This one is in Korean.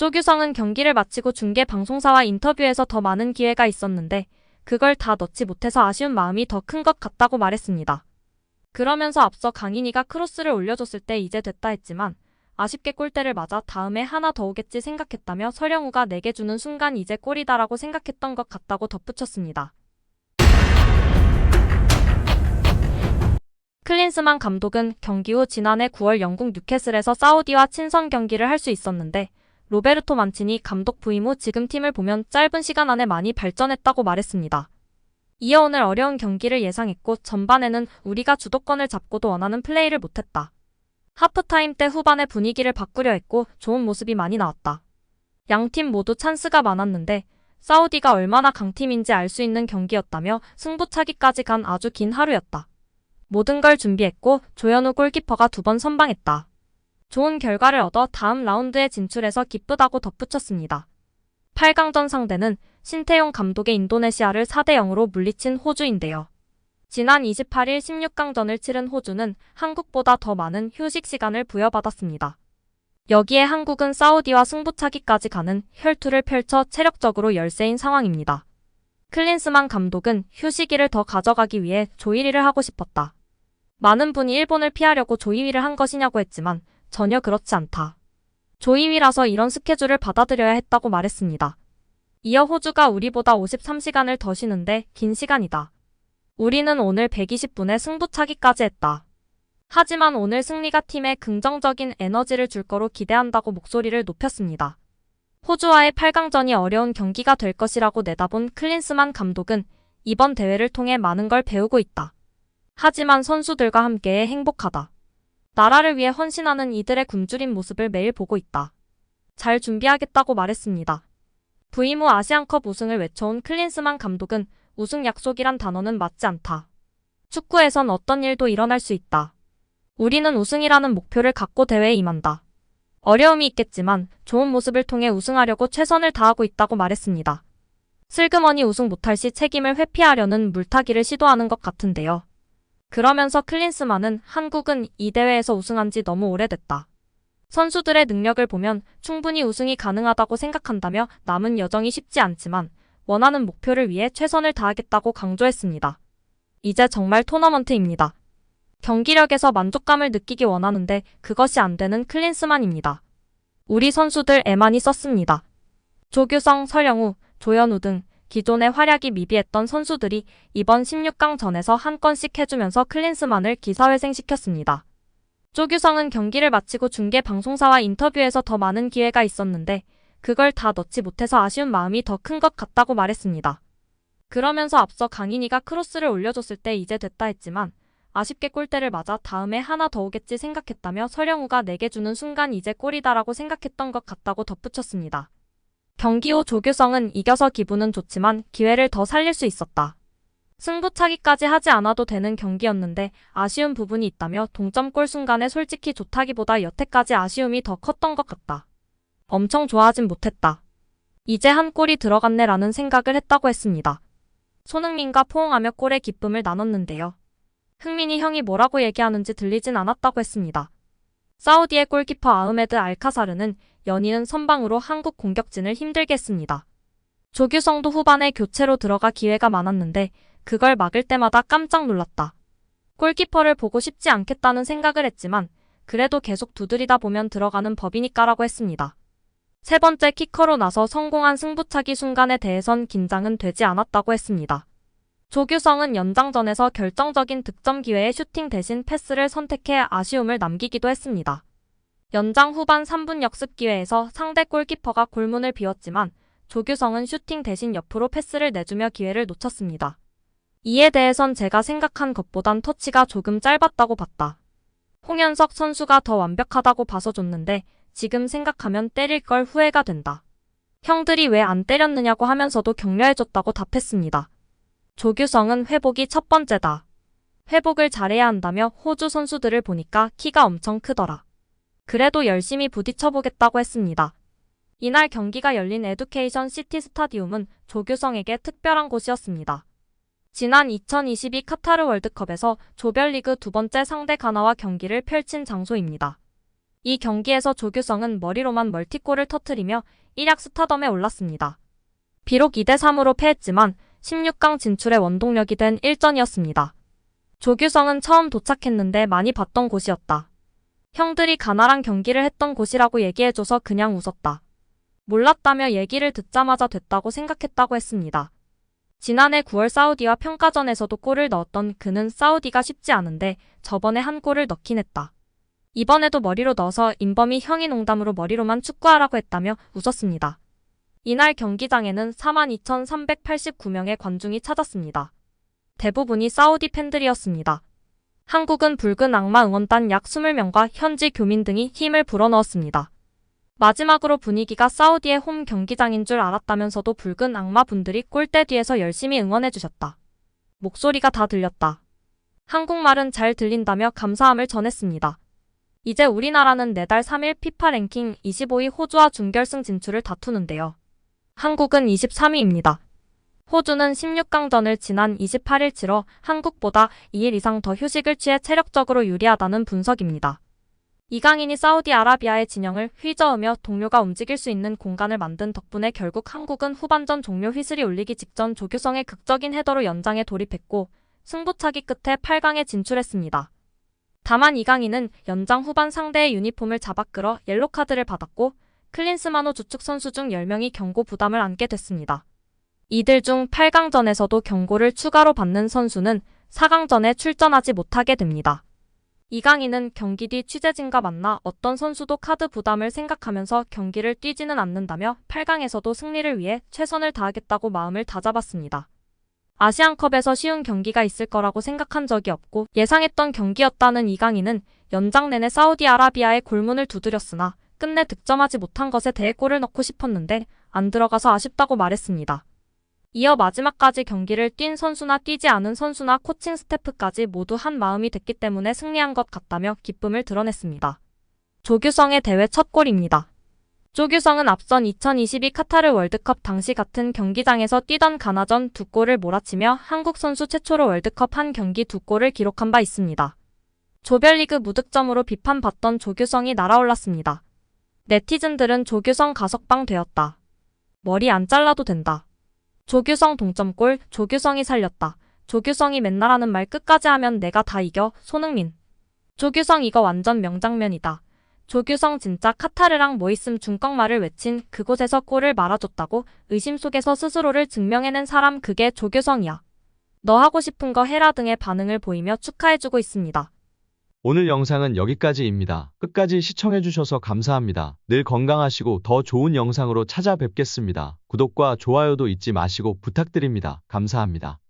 조규성은 경기를 마치고 중계 방송사와 인터뷰에서 더 많은 기회가 있었는데 그걸 다 넣지 못해서 아쉬운 마음이 더 큰 것 같다고 말했습니다. 그러면서 앞서 강인이가 크로스를 올려줬을 때 이제 됐다 했지만 아쉽게 골대를 맞아 다음에 하나 더 오겠지 생각했다며 설영우가 내게 주는 순간 이제 골이다라고 생각했던 것 같다고 덧붙였습니다. 클린스만 감독은 경기 후 지난해 9월 영국 뉴캐슬에서 사우디와 친선 경기를 할 수 있었는데 로베르토 만치니 감독 부임 후 지금 팀을 보면 짧은 시간 안에 많이 발전했다고 말했습니다. 이어 오늘 어려운 경기를 예상했고 전반에는 우리가 주도권을 잡고도 원하는 플레이를 못했다. 하프타임 때 후반의 분위기를 바꾸려 했고 좋은 모습이 많이 나왔다. 양팀 모두 찬스가 많았는데 사우디가 얼마나 강팀인지 알 수 있는 경기였다며 승부차기까지 간 아주 긴 하루였다. 모든 걸 준비했고 조현우 골키퍼가 2번 선방했다. 좋은 결과를 얻어 다음 라운드에 진출해서 기쁘다고 덧붙였습니다. 8강전 상대는 신태용 감독의 인도네시아를 4대0으로 물리친 호주인데요. 지난 28일 16강전을 치른 호주는 한국보다 더 많은 휴식 시간을 부여받았습니다. 여기에 한국은 사우디와 승부차기까지 가는 혈투를 펼쳐 체력적으로 열세인 상황입니다. 클린스만 감독은 휴식일을 더 가져가기 위해 조이위를 하고 싶었다. 많은 분이 일본을 피하려고 조이위를 한 것이냐고 했지만 전혀 그렇지 않다. 조이위라서 이런 스케줄을 받아들여야 했다고 말했습니다. 이어 호주가 우리보다 53시간을 더 쉬는데 긴 시간이다. 우리는 오늘 120분에 승부차기까지 했다. 하지만 오늘 승리가 팀에 긍정적인 에너지를 줄 거로 기대한다고 목소리를 높였습니다. 호주와의 8강전이 어려운 경기가 될 것이라고 내다본 클린스만 감독은 이번 대회를 통해 많은 걸 배우고 있다. 하지만 선수들과 함께해 행복하다. 나라를 위해 헌신하는 이들의 굶주린 모습을 매일 보고 있다. 잘 준비하겠다고 말했습니다. 부임 후 아시안컵 우승을 외쳐온 클린스만 감독은 우승 약속이란 단어는 맞지 않다. 축구에선 어떤 일도 일어날 수 있다. 우리는 우승이라는 목표를 갖고 대회에 임한다. 어려움이 있겠지만 좋은 모습을 통해 우승하려고 최선을 다하고 있다고 말했습니다. 슬그머니 우승 못할 시 책임을 회피하려는 물타기를 시도하는 것 같은데요. 그러면서 클린스만은 한국은 이 대회에서 우승한 지 너무 오래됐다. 선수들의 능력을 보면 충분히 우승이 가능하다고 생각한다며 남은 여정이 쉽지 않지만 원하는 목표를 위해 최선을 다하겠다고 강조했습니다. 이제 정말 토너먼트입니다. 경기력에서 만족감을 느끼기 원하는데 그것이 안 되는 클린스만입니다. 우리 선수들 애 많이 썼습니다. 조규성, 설영우, 조현우 등 기존의 활약이 미비했던 선수들이 이번 16강전에서 한 건씩 해주면서 클린스만을 기사회생시켰습니다. 조규성은 경기를 마치고 중계 방송사와 인터뷰에서 더 많은 기회가 있었는데 그걸 다 넣지 못해서 아쉬운 마음이 더 큰 것 같다고 말했습니다. 그러면서 앞서 강인이가 크로스를 올려줬을 때 이제 됐다 했지만 아쉽게 골대를 맞아 다음에 하나 더 오겠지 생각했다며 설영우가 내게 주는 순간 이제 골이다라고 생각했던 것 같다고 덧붙였습니다. 경기 후 조규성은 이겨서 기분은 좋지만 기회를 더 살릴 수 있었다. 승부차기까지 하지 않아도 되는 경기였는데 아쉬운 부분이 있다며 동점골 순간에 솔직히 좋다기보다 여태까지 아쉬움이 더 컸던 것 같다. 엄청 좋아하진 못했다. 이제 한 골이 들어갔네 라는 생각을 했다고 했습니다. 손흥민과 포옹하며 골의 기쁨을 나눴는데요. 흥민이 형이 뭐라고 얘기하는지 들리진 않았다고 했습니다. 사우디의 골키퍼 아흐메드 알카사르는 연이은 선방으로 한국 공격진을 힘들게 했습니다. 조규성도 후반에 교체로 들어가 기회가 많았는데 그걸 막을 때마다 깜짝 놀랐다. 골키퍼를 보고 싶지 않겠다는 생각을 했지만 그래도 계속 두드리다 보면 들어가는 법이니까라고 했습니다. 세 번째 키커로 나서 성공한 승부차기 순간에 대해선 긴장은 되지 않았다고 했습니다. 조규성은 연장전에서 결정적인 득점 기회에 슈팅 대신 패스를 선택해 아쉬움을 남기기도 했습니다. 연장 후반 3분 역습 기회에서 상대 골키퍼가 골문을 비웠지만 조규성은 슈팅 대신 옆으로 패스를 내주며 기회를 놓쳤습니다. 이에 대해선 제가 생각한 것보단 터치가 조금 짧았다고 봤다. 홍현석 선수가 더 완벽하다고 봐서 줬는데 지금 생각하면 때릴 걸 후회가 된다. 형들이 왜 안 때렸느냐고 하면서도 격려해줬다고 답했습니다. 조규성은 회복이 첫 번째다. 회복을 잘해야 한다며 호주 선수들을 보니까 키가 엄청 크더라. 그래도 열심히 부딪혀보겠다고 했습니다. 이날 경기가 열린 에듀케이션 시티 스타디움은 조규성에게 특별한 곳이었습니다. 지난 2022 카타르 월드컵에서 조별리그 두 번째 상대 가나와 경기를 펼친 장소입니다. 이 경기에서 조규성은 머리로만 멀티골을 터뜨리며 일약 스타덤에 올랐습니다. 비록 2대3으로 패했지만 16강 진출의 원동력이 된 1전이었습니다. 조규성은 처음 도착했는데 많이 봤던 곳이었다. 형들이 가나랑 경기를 했던 곳이라고 얘기해줘서 그냥 웃었다. 몰랐다며 얘기를 듣자마자 됐다고 생각했다고 했습니다. 지난해 9월 사우디와 평가전에서도 골을 넣었던 그는 사우디가 쉽지 않은데 저번에 한 골을 넣긴 했다. 이번에도 머리로 넣어서 인범이 형이 농담으로 머리로만 축구하라고 했다며 웃었습니다. 이날 경기장에는 42,389명의 관중이 찾았습니다. 대부분이 사우디 팬들이었습니다. 한국은 붉은 악마 응원단 약 20명과 현지 교민 등이 힘을 불어넣었습니다. 마지막으로 분위기가 사우디의 홈 경기장인 줄 알았다면서도 붉은 악마 분들이 골대 뒤에서 열심히 응원해주셨다. 목소리가 다 들렸다. 한국말은 잘 들린다며 감사함을 전했습니다. 이제 우리나라는 내달 3일 피파 랭킹 25위 호주와 준결승 진출을 다투는데요. 한국은 23위입니다. 호주는 16강전을 지난 28일 치러 한국보다 2일 이상 더 휴식을 취해 체력적으로 유리하다는 분석입니다. 이강인이 사우디아라비아의 진영을 휘저으며 동료가 움직일 수 있는 공간을 만든 덕분에 결국 한국은 후반전 종료 휘슬이 울리기 직전 조규성의 극적인 헤더로 연장에 돌입했고 승부차기 끝에 8강에 진출했습니다. 다만 이강인은 연장 후반 상대의 유니폼을 잡아 끌어 옐로카드를 받았고 클린스만호 주축 선수 중 10명이 경고 부담을 안게 됐습니다. 이들 중 8강전에서도 경고를 추가로 받는 선수는 4강전에 출전하지 못하게 됩니다. 이강인은 경기 뒤 취재진과 만나 어떤 선수도 카드 부담을 생각하면서 경기를 뛰지는 않는다며 8강에서도 승리를 위해 최선을 다하겠다고 마음을 다잡았습니다. 아시안컵에서 쉬운 경기가 있을 거라고 생각한 적이 없고 예상했던 경기였다는 이강인은 연장 내내 사우디아라비아의 골문을 두드렸으나 끝내 득점하지 못한 것에 대해 골을 넣고 싶었는데 안 들어가서 아쉽다고 말했습니다. 이어 마지막까지 경기를 뛴 선수나 뛰지 않은 선수나 코칭 스태프까지 모두 한 마음이 됐기 때문에 승리한 것 같다며 기쁨을 드러냈습니다. 조규성의 대회 첫 골입니다. 조규성은 앞선 2022 카타르 월드컵 당시 같은 경기장에서 뛰던 가나전 2골을 몰아치며 한국 선수 최초로 월드컵 한 경기 2골을 기록한 바 있습니다. 조별리그 무득점으로 비판받던 조규성이 날아올랐습니다. 네티즌들은 조규성 가석방 되었다. 머리 안 잘라도 된다. 조규성 동점골, 조규성이 살렸다. 조규성이 맨날 하는 말 끝까지 하면 내가 다 이겨, 손흥민. 조규성 이거 완전 명장면이다. 조규성 진짜 카타르랑 뭐 있음 중꺽말을 외친 그곳에서 골을 말아줬다고 의심 속에서 스스로를 증명해낸 사람 그게 조규성이야. 너 하고 싶은 거 해라 등의 반응을 보이며 축하해주고 있습니다. 오늘 영상은 여기까지입니다. 끝까지 시청해주셔서 감사합니다. 늘 건강하시고 더 좋은 영상으로 찾아뵙겠습니다. 구독과 좋아요도 잊지 마시고 부탁드립니다. 감사합니다.